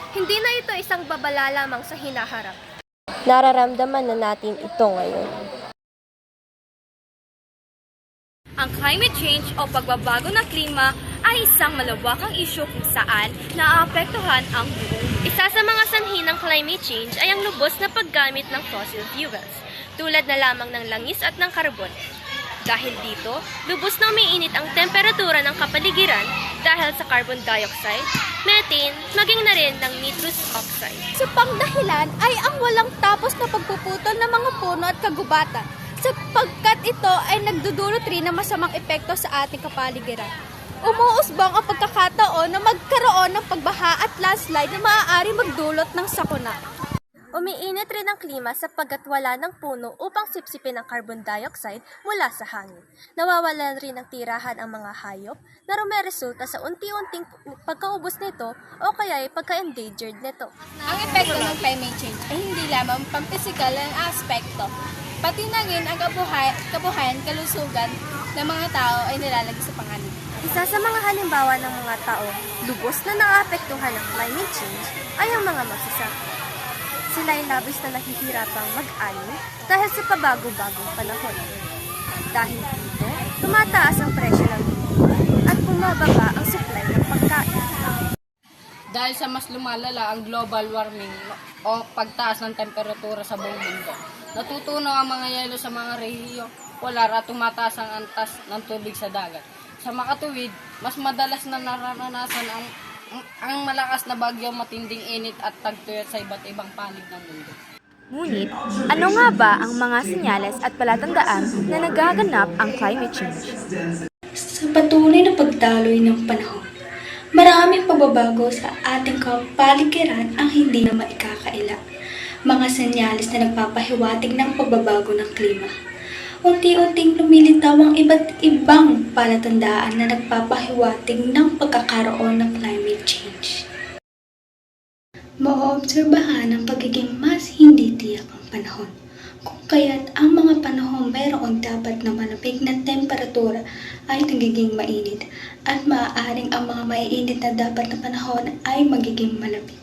Hindi na ito isang babala lamang sa hinaharap. Nararamdaman na natin ito ngayon. Ang climate change o pagbabago ng klima ay isang malawakang isyu kung saan naaapektuhan ang buong. Isa sa mga sanhi ng climate change ay ang lubos na paggamit ng fossil fuels, tulad na lamang ng langis at ng karbon. Dahil dito, lubos na umiinit ang temperatura ng kapaligiran dahil sa carbon dioxide, methane, maging na rin ng nitrous oxide. Sa pangdahilan ay ang walang tapos na pagpuputol ng mga puno at kagubatan, sapagkat ito ay nagdudulot rin ng masamang epekto sa ating kapaligiran. Umuusbong ang pagkakataon na magkaroon ng pagbaha at landslide na maaari magdulot ng sakuna. Umiinit rin ang klima sapagkat wala ng puno upang sipsipin ang carbon dioxide mula sa hangin. Nawawalan rin ng tirahan ang mga hayop na rumeresulta sa unti-unting pagkaubos nito o kaya ay pagka-endangered nito. Ang epekto ng climate change ay hindi lamang pampisikal ang aspekto, pati na rin ang kabuhayan, kalusugan ng mga tao ay nilalagay sa panganib. Isa sa mga halimbawa ng mga tao lubos na naapektuhan ng climate change ay ang mga magsasaka. Sila ay labis na nahihirapang mag-ani dahil sa pabago-bagong panahon. Dahil dito, tumataas ang presyo ng bilihin at bumababa ang supply ng pagkain. Dahil sa mas lumalala ang global warming o pagtaas ng temperatura sa buong mundo, natutunaw ang mga yelo sa mga rehiyo polar at tumataas ang antas ng tubig sa dagat. Sa makatuwid, mas madalas na nararanasan ang malakas na bagyo, matinding init at tagtuyot sa iba't ibang panig ng mundo. Ngunit, ano nga ba ang mga senyales at palatandaan na nagaganap ang climate change? Sa patuloy na pagdaloy ng panahon, maraming pagbabago sa ating kapaligiran ang hindi na maikakaila. Mga senyales na nagpapahiwatig ng pagbabago ng klima. Unti-unting lumilitaw ang iba't ibang palatandaan na nagpapahiwatig ng pagkakaroon ng climate change. Maoobserbahan ang pagiging mas hindi tiyak ang panahon, kung kaya't ang mga panahon mayroon dapat na malamig na temperatura ay nagiging mainit at maaaring ang mga maiinit na dapat na panahon ay magiging malamig.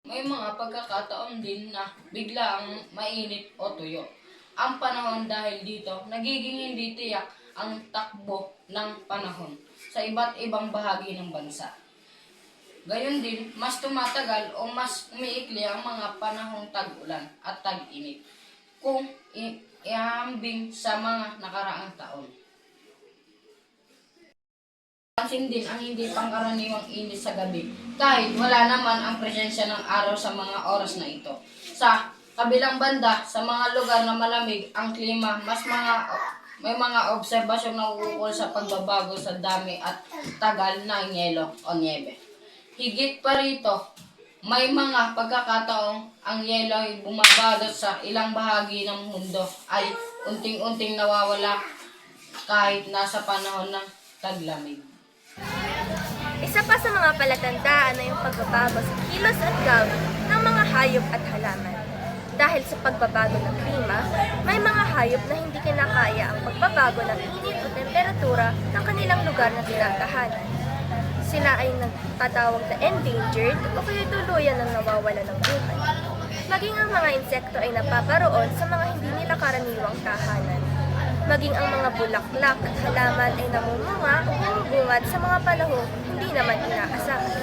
May mga pagkakataon din na bigla ang mainit o tuyo ang panahon. Dahil dito, nagiging hindi tiyak ang takbo ng panahon sa iba't ibang bahagi ng bansa. Gayon din, mas tumatagal o mas umiikli ang mga panahong tag-ulan at tag-init kung ihambing sa mga nakaraang taon. Pansin din ang hindi pangkaraniwang init sa gabi kahit wala naman ang presensya ng araw sa mga oras na ito. Sa kabilang banda, sa mga lugar na malamig ang klima, may mga obserbasyon na ukol sa pagbabago sa dami at tagal ng yelo o niebe. Higit pa rito, may mga pagkakataong ang yelo ay bumabalot sa ilang bahagi ng mundo ay unting-unting nawawala kahit nasa panahon ng taglamig. Isa pa sa mga palatandaan ay yung pagbabago sa kilos at gawin ng mga hayop at halaman. Dahil sa pagbabago ng klima, may mga hayop na hindi kinakaya ang pagbabago ng init o temperatura ng kanilang lugar na tinatahanan. Sila ay nagtatawag na endangered o kaya tuluyan ng nawawala ng buhay. Maging ang mga insekto ay napaparoon sa mga hindi nila karaniwang tahanan. Maging ang mga bulaklak at halaman ay namumunga o bumubungad sa mga panahong hindi naman inaasahan.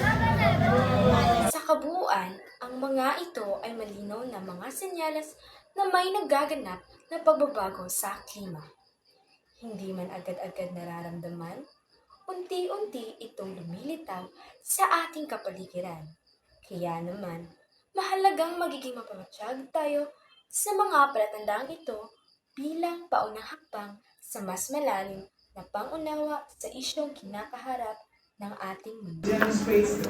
Sa kabuuan, ang mga ito ay malinaw na mga senyales na may nagaganap na pagbabago sa klima. Hindi man agad-agad nararamdaman, unti-unti itong lumilitaw sa ating kapaligiran. Kaya naman, mahalagang magiging mapamatsyag tayo sa mga palatandaang ito bilang paunang hakbang sa mas malalim na pangunawa sa isyong kinakaharap ng ating mundo.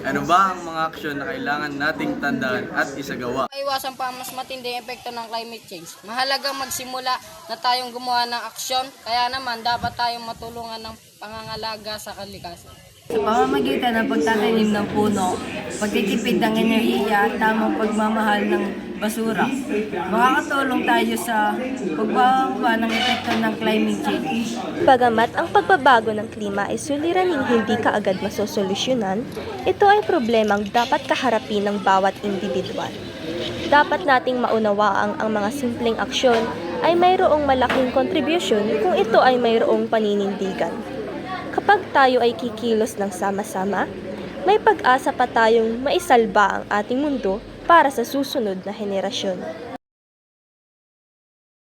Ano ba ang mga aksyon na kailangan nating tandaan at isagawa? Iwasan pa ang mas matinding epekto ng climate change. Mahalagang magsimula na tayong gumawa ng aksyon, kaya naman dapat tayong matulungan ng pangangalaga sa kalikasan. Sa pamamagitan ng pagtatanim ng puno, pagtitipid ng enerhiya at tamang pagmamahal ng basura. Makakatulong tayo sa pagbaba ng epekto ng climate change. Bagamat ang pagbabago ng klima ay suliraning hindi kaagad masosolusyonan, ito ay problemang dapat kaharapin ng bawat individual. Dapat nating maunawaang ang mga simpleng aksyon ay mayroong malaking kontribusyon kung ito ay mayroong paninindigan. Kapag tayo ay kikilos ng sama-sama, may pag-asa pa tayong maisalba ang ating mundo para sa susunod na henerasyon.